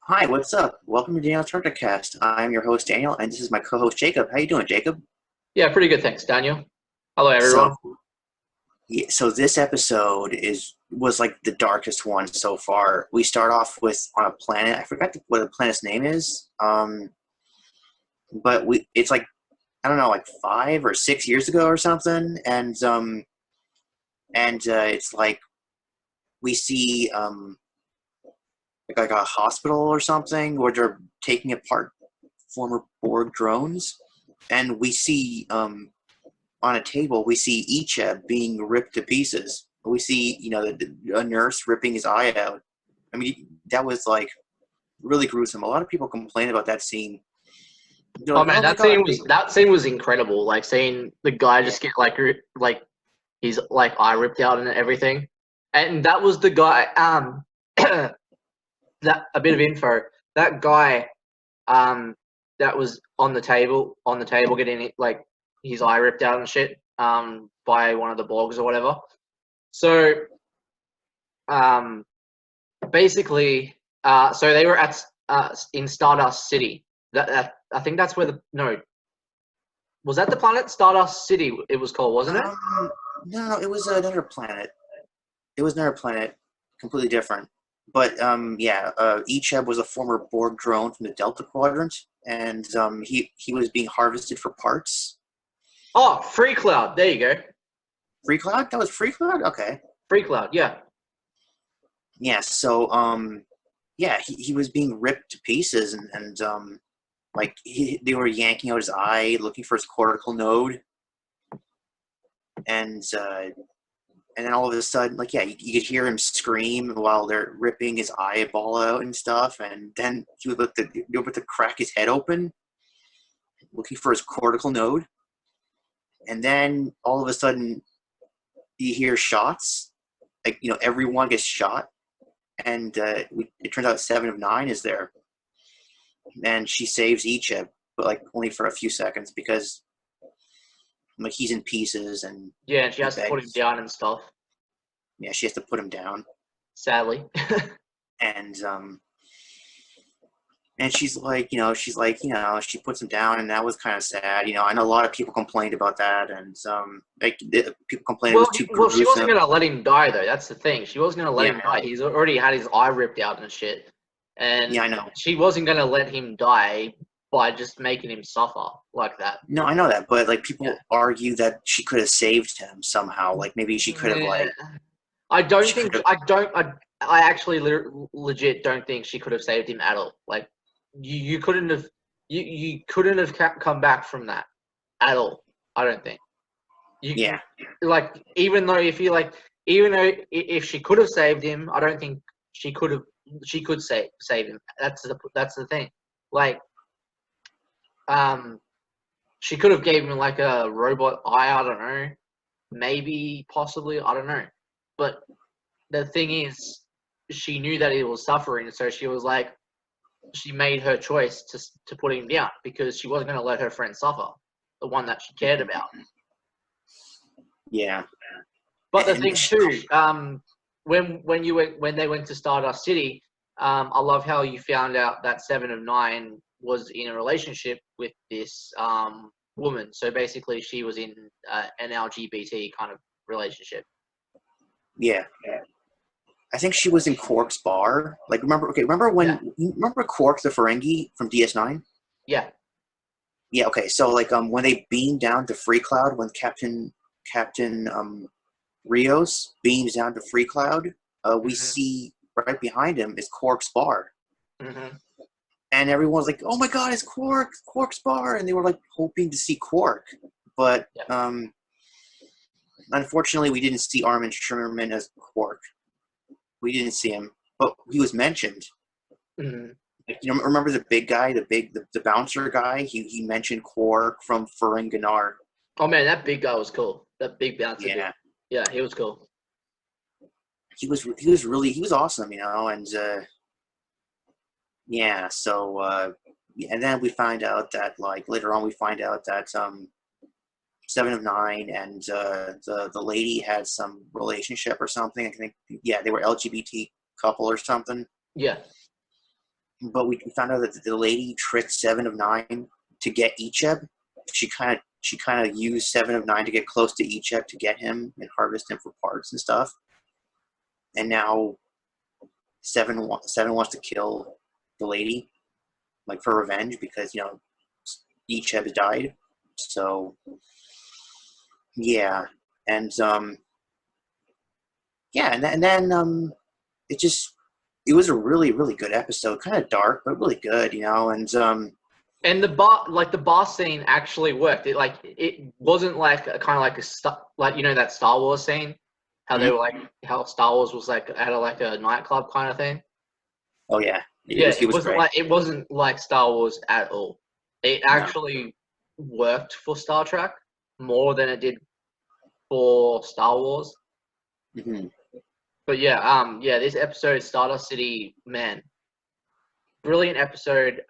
Hi, what's up? Welcome to Daniel's Cast. I'm your host Daniel, and this is my co-host Jacob. How you doing, Jacob? Yeah, pretty good. Thanks, Daniel. Hello, So, everyone. so this episode was like the darkest one so far. We start off with on a planet. I forgot what the planet's name is. But it's like I don't know, like 5 or 6 years ago or something, and it's like we see like a hospital or something where they're taking apart former Borg drones, and we see on a table, we see Icha being ripped to pieces. We see, a nurse ripping his eye out. I mean, that was like really gruesome. A lot of people complain about that scene. They're Oh like, man, "Oh my that god!" scene was that scene was incredible. Like seeing the guy Yeah, just get like his like eye ripped out and everything. And that was the guy. That a bit of info. That guy, that was on the table getting it like his eye ripped out and shit. By one of the Borgs or whatever. So, um, basically, so they were at in Stardust City. That I think that's where the no was that the planet Stardust City. It was called, wasn't it? no, it was another planet. It was another planet, completely different. But yeah, Icheb was a former Borg drone from the Delta Quadrant, and he was being harvested for parts. Oh, Free Cloud. There you go. Free Cloud? That was Free Cloud? Okay. Free Cloud. Yeah. Yeah, so yeah, he was being ripped to pieces, and like they were yanking out his eye, looking for his cortical node, and and then all of a sudden, like yeah, you could hear him scream while they're ripping his eyeball out and stuff, and then he would be able to crack his head open, looking for his cortical node, and then all of a sudden you hear shots, like everyone gets shot, and it turns out Seven of Nine is there, and she saves Icheb, but like only for a few seconds because like he's in pieces and Yeah, and she he has to put him begs. down and stuff. Yeah, she has to put him down, Sadly. and and she puts him down, and that was kind of sad. I know a lot of people complained about that, and like people complained it Well, was too well, she wasn't gruesome. gonna let him die though. That's the thing. She wasn't gonna let him Yeah, die. He's already had his eye ripped out and shit, yeah, and I know. she wasn't gonna let him die by just making him suffer like that. No, I know that, but like Yeah. people argue that she could have saved him somehow. Like maybe she could have Yeah. like I don't she could think have. I don't I actually legit don't think she could have saved him at all. Like you couldn't have you couldn't have come back from that at all. I don't think Yeah, like even though if you like even though if she could have saved him, I don't think she could have she could save him. That's the thing. Like um she could have gave him like a robot eye. I don't know. Maybe possibly I don't know. But the thing is, she knew that he was suffering, so she was like, she made her choice to put him down because she wasn't going to let her friend suffer, the one that she cared about. yeah, But the and thing too, when they went to Stardust City, I love how you found out that Seven of Nine was in a relationship with this woman. So basically, she was in an LGBT kind of relationship. yeah. I think she was in Quark's bar. Like, remember? Okay, Yeah, remember Quark the Ferengi from DS9? yeah. Yeah. Okay. So like, when they beam down to Free Cloud, when Captain Rios beams down to Free Cloud, we Hmm. see right behind him is Quark's bar, Hmm. and everyone's like, "Oh my God, it's Quark's bar!" And they were like hoping to see Quark, but Yeah. unfortunately, we didn't see Armin Shimmerman as Quark. We didn't see him, but he was mentioned. Hmm. Like, remember the big guy, the bouncer guy? He mentioned Quark from Ferenginar. Oh man, that big guy was cool. That big bouncer dude. Yeah, Yeah, he was cool. he was awesome, and yeah. So and then we find out that like later on we find out that Seven of Nine and the lady had some relationship or something. I think yeah they were LGBT couple or something. Yeah. but we found out that the lady tricked Seven of Nine to get Icheb. She kind of used Seven of Nine to get close to Icheb to get him and harvest him for parts and stuff. And now Seven wants to kill the lady, like for revenge, because Icheb died. So yeah, and then it was a really, really good episode. Kind of dark, but really good, And the bar scene actually worked. It wasn't like kind of like that Star Wars scene, how they were like how Star Wars was like at a nightclub kind of thing. Oh yeah, It was wasn't great. it wasn't like Star Wars at all. It actually worked for Star Trek more than it did for Star Wars. Mm-hmm. But this episode, Stardust City, man, brilliant episode.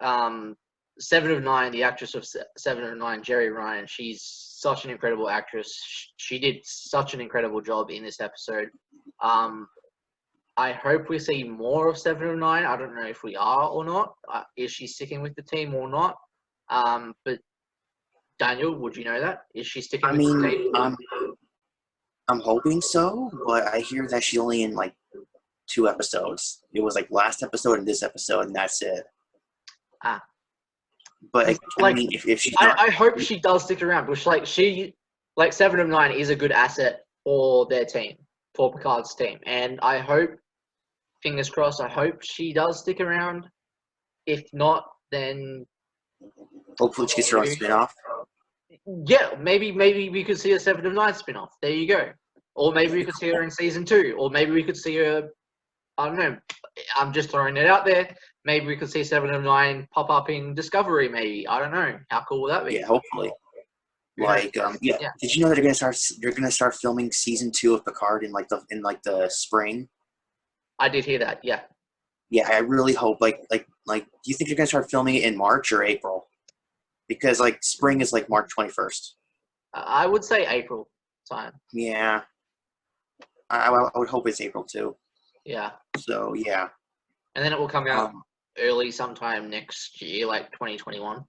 7 of 9, the actress of 7 of 9, Jerry Ryan, she's such an incredible actress. She did such an incredible job in this episode. I hope we see more of 7 of 9. I don't know if we are or not. Is she sticking with the team or not? But Daniel, would you know that? Is she sticking with the team? I'm hoping so, but I hear that she's only in like 2 episodes. It was like last episode and this episode, and that's it. But I mean, if she's not, I hope she does stick around, because 7 of 9 is a good asset for their team, for Picard's team, and I hope, fingers crossed, I hope she does stick around. If not, then hopefully she gets her own spin-off. Yeah, maybe we could see a 7 of 9 spin-off. There you go. Or maybe we could see her in season 2, or maybe we could see her. I don't know. I'm just throwing it out there. Maybe we could see 7 of 9 pop up in Discovery. Maybe, I don't know. How cool would that be? Yeah, hopefully. Did you know that they're gonna start filming season 2 of Picard in the spring? I did hear that. Yeah. Yeah, I really hope. Do you think you're gonna start filming it in March or April? Because spring is March 21st. I would say April time. Yeah. I would hope it's April too. Yeah. So yeah. And then it will come out early sometime next year, like 2021.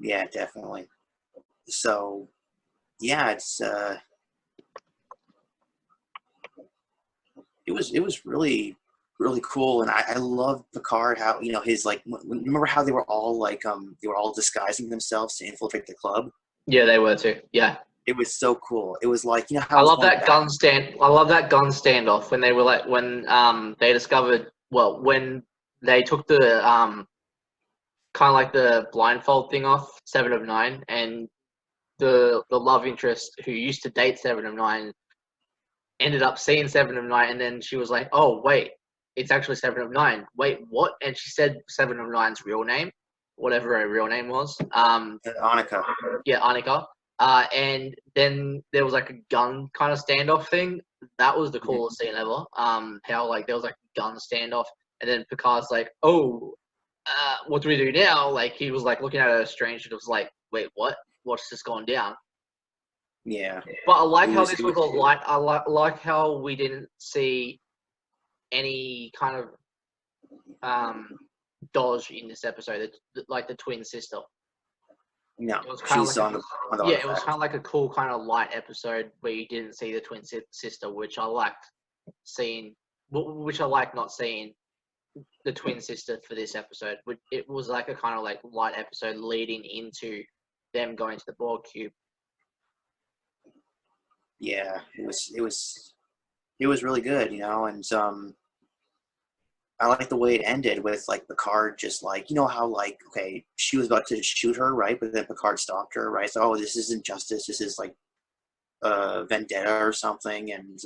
Yeah, definitely. So yeah, it was really, really cool, and I love Picard, how his remember how they were all disguising themselves to infiltrate the club. Yeah, they were too. Yeah, it was so cool. It was how I love that gun standoff when they were they discovered, when they took the kind of like the blindfold thing off 7 of 9, and the love interest who used to date 7 of 9 ended up seeing 7 of 9, and then she was like, oh wait, it's actually 7 of 9. Wait, what? And she said 7 of 9's real name, whatever her real name was. Annika. Yeah, Annika. And then there was a gun kind of standoff thing. That was the coolest scene ever. How there was a gun standoff, and then Picard's like, oh, what do we do now? He was looking at her strange, and it was like, wait, what? What's just gone down? Yeah. But I like how this was a light. I like how we didn't see any kind of dodge in this episode. The twin sister. No, it was kind she's of on the it was kind of like a cool kind of light episode where you didn't see the twin sister, which I liked seeing. Which I like not seeing the twin sister for this episode. It was a kind of light episode leading into them going to the Borg cube. Yeah, it was really good, and I like the way it ended with Picard just how okay, she was about to shoot her, right, but then Picard stopped her, right? So this isn't justice, this is vendetta or something, and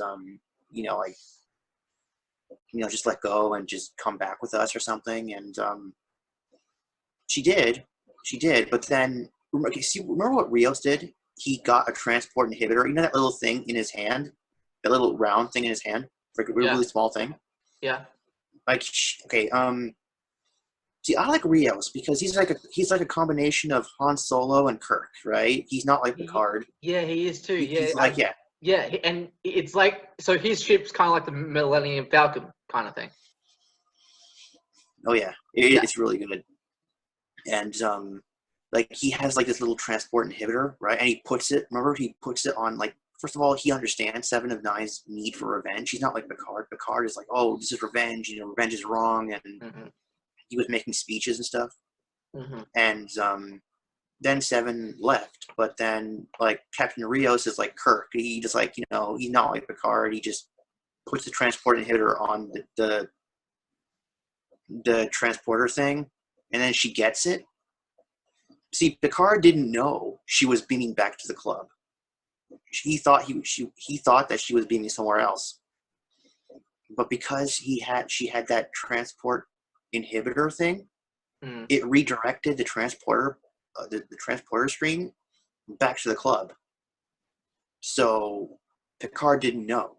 just let go and just come back with us or something, and she did, but then remember what Rios did? He got a transport inhibitor. That little thing in his hand, that little round thing in his hand, a really small thing. Yeah. Okay. See, I like Rios because he's a combination of Han Solo and Kirk, right? He's not like Picard. Yeah, he is too. He's Yeah, and it's so his ship's kind of like the Millennium Falcon kind of thing. Oh yeah, Yeah. it's really good. And like he has like this little transport inhibitor, right? And he puts it. Remember, he puts it on like. First of all, he understands Seven of Nine's need for revenge. He's not like Picard. Picard is like, oh, this is revenge. You know, revenge is wrong, and Hmm. he was making speeches and stuff. Hmm. And then Seven left, but then like Captain Rios is like Kirk. He just like he's not like Picard. He just puts the transport inhibitor on the transporter thing, and then she gets it. See, Picard didn't know she was beaming back to the club. He thought he thought that she was beaming somewhere else. But because she had that transport inhibitor thing, Mm. it redirected the transporter the transporter stream back to the club. So Picard didn't know.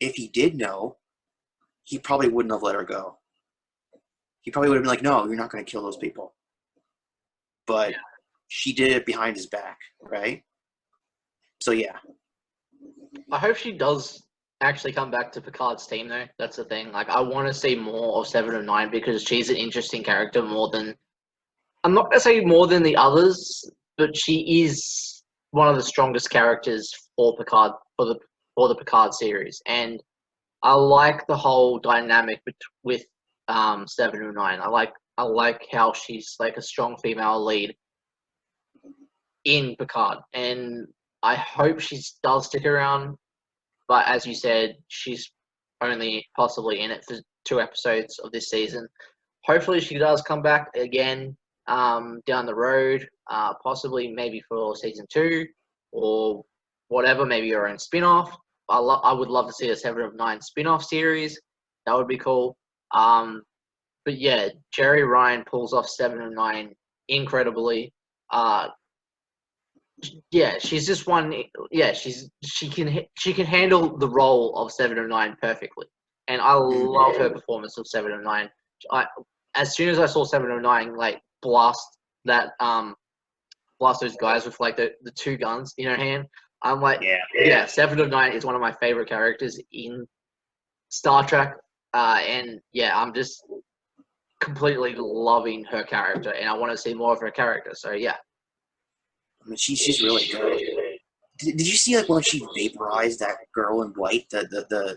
If he did know, he probably wouldn't have let her go. He probably would have been like, "No, you're not going to kill those people." But she did it behind his back, right? So yeah, I hope she does actually come back to Picard's team, though. That's the thing. Like, I want to see more of Seven of Nine because she's an interesting character more than I'm not gonna say more than the others, but she is one of the strongest characters for Picard for the Picard series, and I like the whole dynamic with 709. I like how she's like a strong female lead in Picard, and I hope she does stick around. But as you said, she's only possibly in it for 2 episodes of this season. Hopefully, she does come back again down the road, possibly maybe for season 2 or whatever, maybe her own spin off. I would love to see a 7 of 9 spin off series. That would be cool. But yeah, Jerry Ryan pulls off 7 of 9 incredibly. Uh, yeah, she's just one. Yeah, she can handle the role of 7 of 9 perfectly, and I love her performance of 7 of 9. I as soon as I saw 7 of 9 like that blast those guys with like the two guns in her hand, I'm like, yeah, 7 of 9 is one of my favorite characters in Star Trek, and yeah, I'm just completely loving her character, and I want to see more of her character. So yeah. I mean, she's really good. Did you see like when she vaporized that girl in white,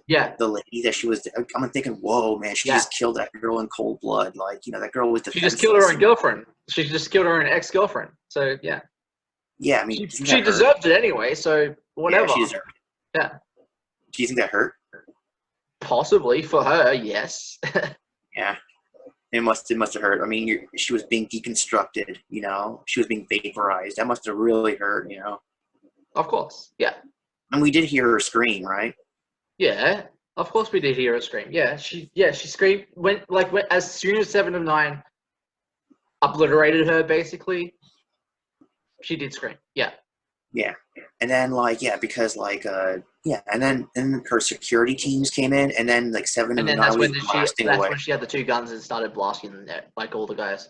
Yeah, the lady that she was? I'm thinking, whoa, man, she yeah. just killed that girl in cold blood. Like that girl was She just killed her defenseless. own girlfriend. She just killed her own ex-girlfriend. So yeah, Yeah, I mean, she do you think she that hurt? deserved it anyway. So Yeah, whatever. she deserved it. Yeah, Do you think that hurt? possibly for her, yes. Yeah, it must have hurt. I mean, she was being deconstructed. She was being vaporized. That must have really hurt. Of course. Yeah, And we did hear her scream, right? yeah. Of course we did hear her scream. She screamed when as soon as 7 of 9 obliterated her. Basically, she did scream. Yeah. Yeah, and then because and then her security teams came in, and then like Seven And of then Nine was blasting that's away. when she had the two guns and started blasting like all the guys.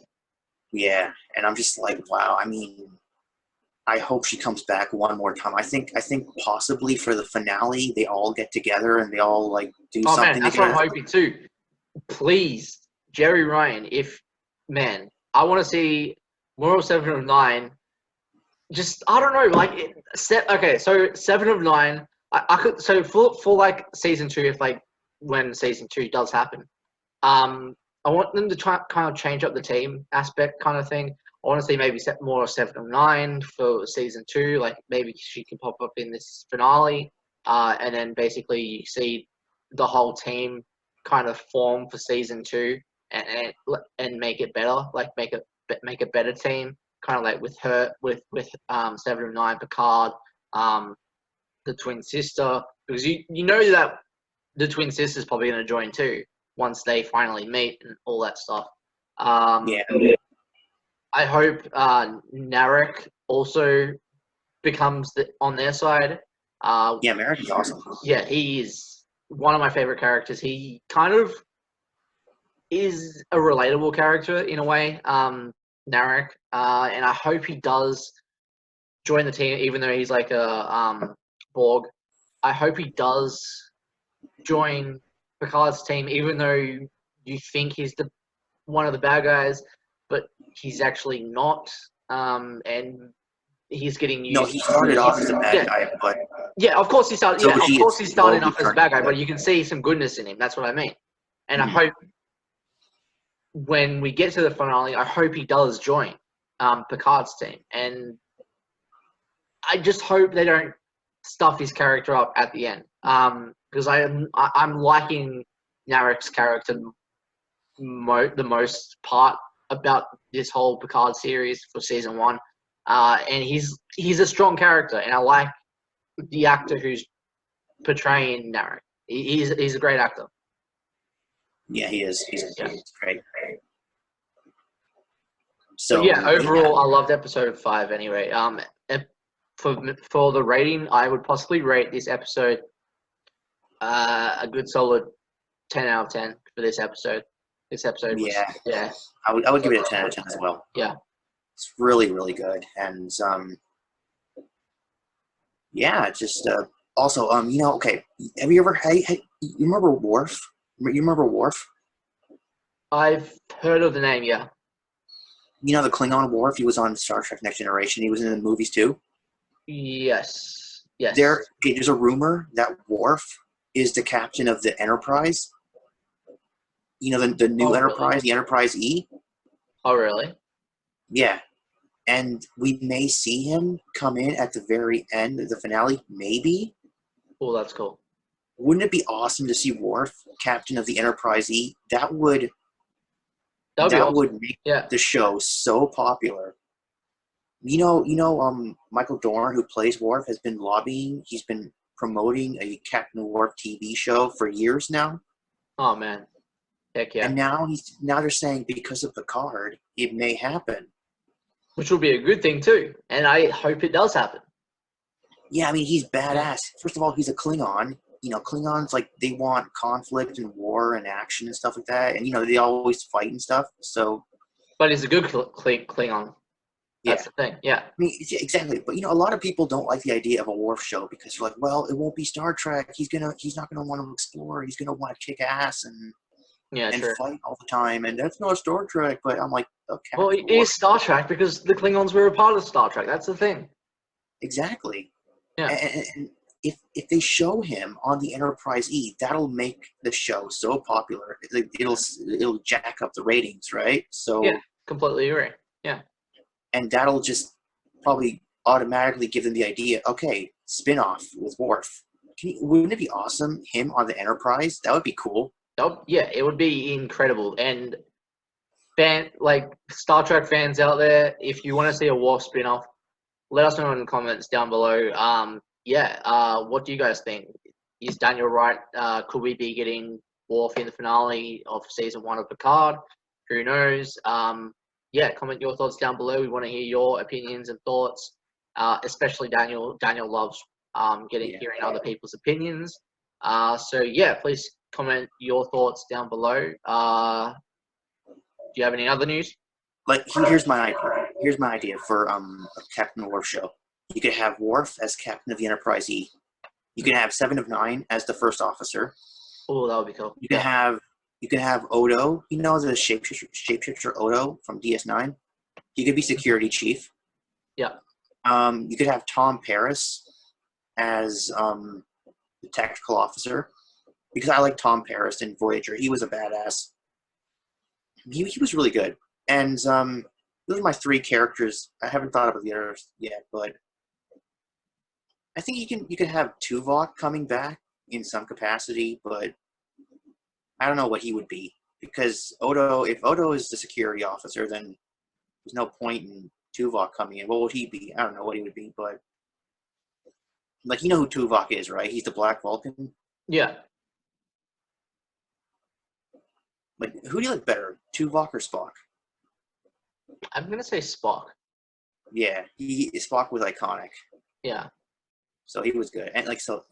Yeah, and I'm just like, wow. I mean, I hope she comes back one more time. I think possibly for the finale, they all get together and they all like do Oh man, something that's what together. I'm hoping too. Please, Jerry Ryan, man, I want to see more of 7 of 9. Just I don't know, like okay, so 7 of 9. I could so for like season 2, if like when season 2 does happen, I want them to try kind of change up the team aspect kind of thing. I want to see maybe set more of 7 of 9 for season 2. Like maybe she can pop up in this finale, and then basically you see the whole team kind of form for season 2 and make it better. Like make a better team, kind of like with her with 7 of 9 Picard, the twin sister, because you know that the twin sister's probably going to join too once they finally meet and all that stuff. Yeah, I hope Narek also becomes on their side. yeah, Merrick is awesome. Yeah, he is one of my favorite characters. He kind of is a relatable character in a way, Narek, and I hope he does join the team, even though he's like a Borg. I hope he does join Picard's team, even though you think he's the one of the bad guys, but he's actually not. And he's getting used. No, he started off as a bad Yeah. guy, but Yeah, of course he started. So Yeah, of he course is he started slowly off as a turning bad guy, good. but you can see some goodness in him. That's what I mean. And I Mhm. hope when we get to the finale, I hope he does join Picard's team, and I just hope they don't stuff his character up at the end. Because I'm liking Narek's character the most part about this whole Picard series for season 1. And he's a strong character, and I like the actor who's portraying Narek. He's a great actor. Yeah, he is. He's great. So So yeah, overall, I loved episode 5. Anyway, for the rating, I would possibly rate this episode a good solid 10 out of 10 for this episode. This episode was yeah. I would give it a 10 out of 10 as well. Yeah. It's really, really good. And yeah, just also okay. Have you ever you remember Worf? You remember Worf? I've heard of the name. Yeah. You know the Klingon Worf? He was on Star Trek Next Generation. He was in the movies too. Yes. Yes. There's a rumor that Worf is the captain of the Enterprise. You know the new Enterprise, really? the Enterprise E. Oh really? Yeah, and we may see him come in at the very end of the finale. Maybe. Oh, that's cool. Wouldn't it be awesome to see Worf, captain of the Enterprise E? That would Awesome. make the show so popular. Michael Dorn, who plays Worf, has been lobbying. He's been promoting a Captain Worf TV show for years now. Oh man, heck yeah! And now they're saying because of Picard, it may happen. Which will be a good thing too, and I hope it does happen. Yeah, I mean he's badass. First of all, he's a Klingon. Klingons they want conflict and war and action and stuff like that, and they always fight and stuff. So, but he's a good Klingon. That's the thing. Yeah. I mean, exactly. But a lot of people don't like the idea of a Worf show because they're like, well, it won't be Star Trek. He's not gonna want to explore. He's gonna want to kick ass and fight all the time, and that's not Star Trek. But I'm like, okay. Well, it is Star Trek because the Klingons were a part of Star Trek. That's the thing. Exactly. Yeah. And if they show him on the Enterprise E, that'll make the show so popular. It'll jack up the ratings, right? So yeah, completely agree. Yeah. And that'll just probably automatically give them the idea, okay, spin-off with Worf. Wouldn't it be awesome, him on the Enterprise? That would be cool. Yeah, it would be incredible. And Star Trek fans out there, if you want to see a Worf spin-off, let us know in the comments down below. What do you guys think? Is Daniel right? Could we be getting Worf in the finale of season 1 of Picard? Who knows? Comment your thoughts down below. We want to hear your opinions and thoughts, especially Daniel. Daniel loves hearing other people's opinions. Please comment your thoughts down below. Do you have any other news? Here's my idea. Here's my idea for a Captain Worf show. You could have Worf as captain of the Enterprise E. You can have 7 of 9 as the first officer. Oh, that would be cool. You can have Odo. The shapeshifter Odo from DS9. He could be security chief. Yeah. You could have Tom Paris as the tactical officer, because I like Tom Paris in Voyager. He was a badass. He was really good. And those are my 3 characters. I haven't thought of the others yet, but I think you can have Tuvok coming back in some capacity, but I don't know what he would be, because if Odo is the security officer, then there's no point in Tuvok coming in. What would he be? I don't know what he would be, but you know who Tuvok is, right? He's the Black Vulcan. Yeah. Who do you like better, Tuvok or Spock? I'm gonna say Spock. Yeah, Spock was iconic. Yeah. So he was good, and so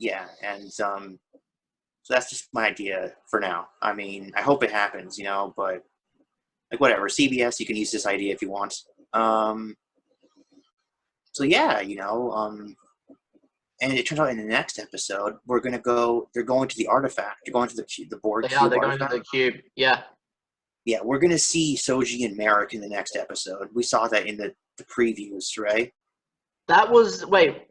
that's just my idea for now. I mean, I hope it happens, but whatever. CBS, you can use this idea if you want. And it turns out in the next episode, they're going to the artifact. They're going to the board cube. They're going to the cube. Yeah. Yeah, we're gonna see Soji and Merrick in the next episode. We saw that in the previews, right? That was wait.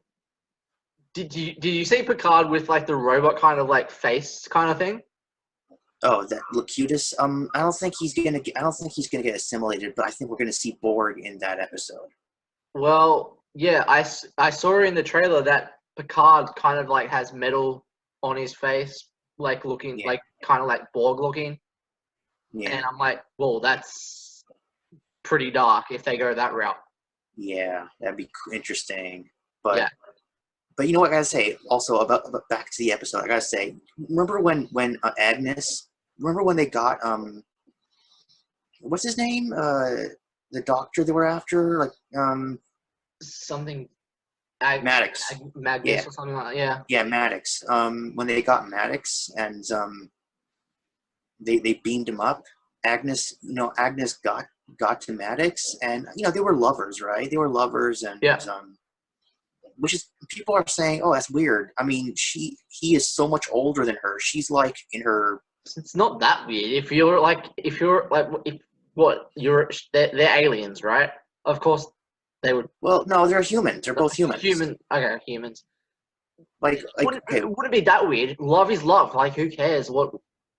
Did you see Picard with like the robot kind of like face kind of thing? Oh, that Locutus. I don't think he's gonna get. I don't think he's gonna get assimilated, but I think we're gonna see Borg in that episode. Well, yeah, I saw in the trailer that Picard kind of like has metal on his face, like looking Yeah, like kind of like Borg looking, yeah, and I'm like, well, that's pretty dark if they go that route. yeah. That'd be interesting. Yeah. But you know what I gotta say also about back to the episode. I gotta say, remember when Agnes? Remember when they got what's his name? The doctor they were after, like Something Maddox. Magnus Yeah, or something like that. Yeah. yeah, Maddox. When they got Maddox and they beamed him up. Agnes, Agnes got to Maddox, and they were lovers, right? They were lovers, and Yeah. which is people are saying, oh, that's weird. I mean, he is so much older than her. She's like in her. It's not that weird. If you're like they're aliens, right? Of course they would. Well, no, they're humans. They're both humans. Okay, humans. Like okay, It wouldn't be that weird. Love is love. Like, who cares what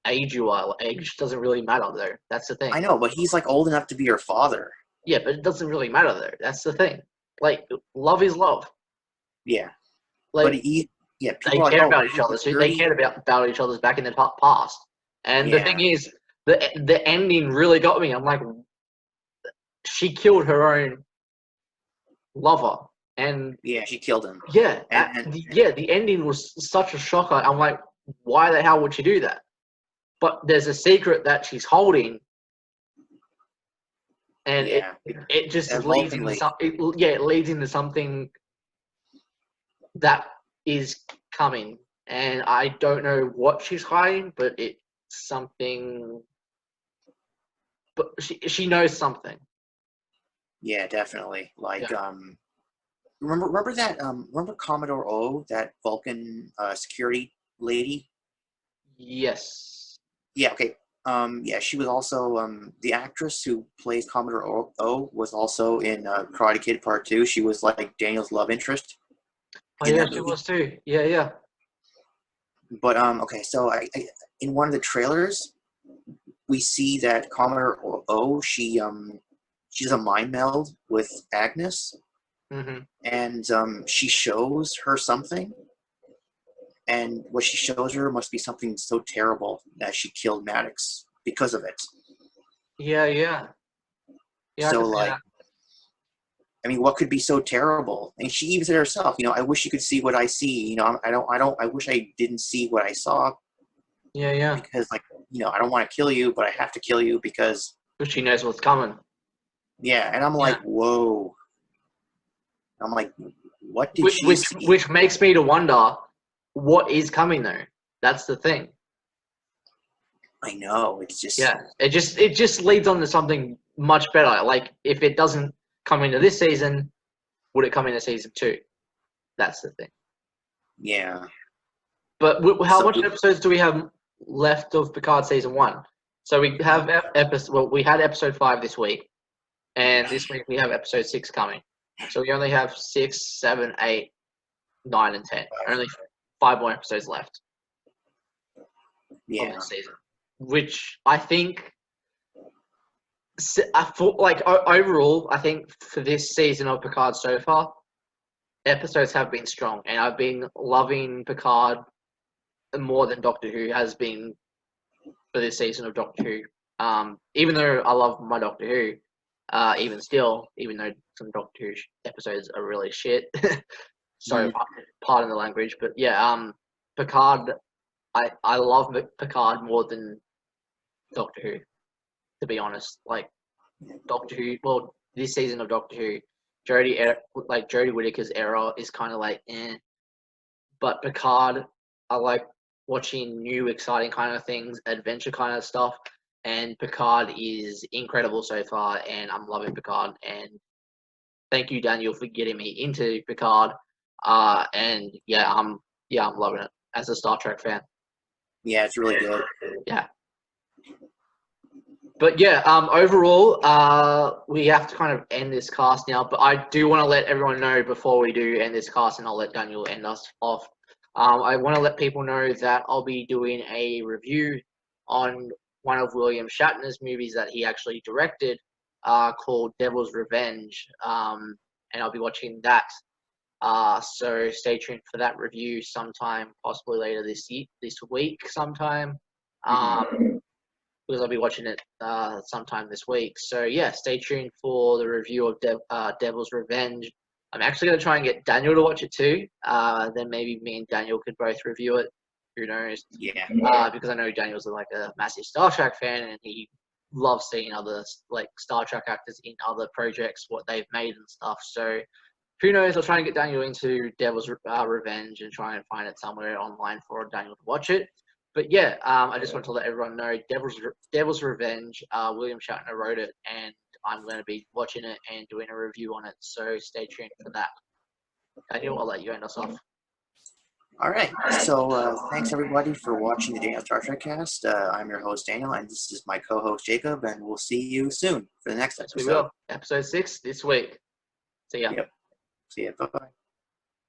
age you are? Age doesn't really matter, though. That's the thing. I know, but he's like old enough to be her father. Yeah, but it doesn't really matter, though. That's the thing. Like, love is love. Yeah, Like, but yeah, they people are like, care oh, about each other. So they cared about each other's back in the past. And the Yeah, thing is, the ending really got me. I'm like, she killed her own lover, and yeah, she killed him. yeah, And the ending was such a shocker. I'm like, why the hell would she do that? But there's a secret that she's holding, and yeah, it just leads into evolvingly. it leads into something that is coming, and I don't know what she's hiding, but it's something. But she knows something. Yeah, definitely. Like, Yeah. remember that remember Commodore O, that Vulcan security lady? Yes. Yeah, okay. Yeah, she was also the actress who plays Commodore O was also in Karate Kid Part 2. She was like Daniel's love interest Oh in yeah, that she movie. was too. Yeah, yeah. But okay, so I in one of the trailers we see that Commodore O she does a mind meld with Agnes, Mhm. and she shows her something, and what she shows her must be something so terrible that she killed Maddox because of it. Yeah, yeah. Yeah, I So can see like, that. I mean, what could be so terrible? And she even said herself, I wish you could see what I see. I wish I didn't see what I saw, Yeah, yeah. because like, I don't want to kill you, but I have to kill you because, But she knows what's coming. yeah. And I'm Yeah. like, whoa. I'm like, what did Which she which, see? which makes me to wonder what is coming though. That's the thing. I know. It's just, Yeah. It just leads on to something much better. Like, if it doesn't come into this season, would it come into season 2? That's the thing. yeah. But how So much episodes do we have left of Picard season 1? So we have episode. Well, we had episode 5 this week, and this week we have episode 6 coming. So we only have 6, 7, 8, 9, and 10. Only 5 more episodes left of yeah, this season, which I think, I thought, like, overall, I think for this season of Picard so far, episodes have been strong, and I've been loving Picard more than Doctor Who has been for this season of Doctor Who. Even though I love my Doctor Who, even though some Doctor Who episodes are really shit. Sorry, pardon the language, but yeah, Picard. I love Picard more than Doctor Who, to be honest. Like, Doctor Who. Well, this season of Doctor Who, Jodie Whittaker's era is kind of like eh. But Picard, I like watching new, exciting kind of things, adventure kind of stuff. And Picard is incredible so far, and I'm loving Picard. And thank you, Daniel, for getting me into Picard. And yeah, I'm loving it as a Star Trek fan. yeah, it's really good. Yeah. But yeah, overall, we have to kind of end this cast now. But I do want to let everyone know before we do end this cast, and I'll let Daniel end us off. I want to let people know that I'll be doing a review on one of William Shatner's movies that he actually directed, called Devil's Revenge, and I'll be watching that. So stay tuned for that review sometime, possibly later this week sometime. Because I'll be watching it sometime this week. So yeah, stay tuned for the review of Devil's Revenge. I'm actually going to try and get Daniel to watch it too. Then maybe me and Daniel could both review it. Who knows? Yeah. Because I know Daniel's like a massive Star Trek fan, and he loves seeing other like Star Trek actors in other projects, what they've made and stuff. So who knows? I'll try and get Daniel into Devil's Revenge and try and find it somewhere online for Daniel to watch it. But yeah, I just want to let everyone know Devil's Revenge. William Shatner wrote it, and I'm going to be watching it and doing a review on it. So stay tuned for that. Daniel, I'll let you end us off. All right. So thanks everybody for watching the Daniel Star Trek cast. I'm your host Daniel, and this is my co-host Jacob, and we'll see you soon for the next episode. We will. Episode 6 this week. See ya. Yep. See ya. Bye-bye.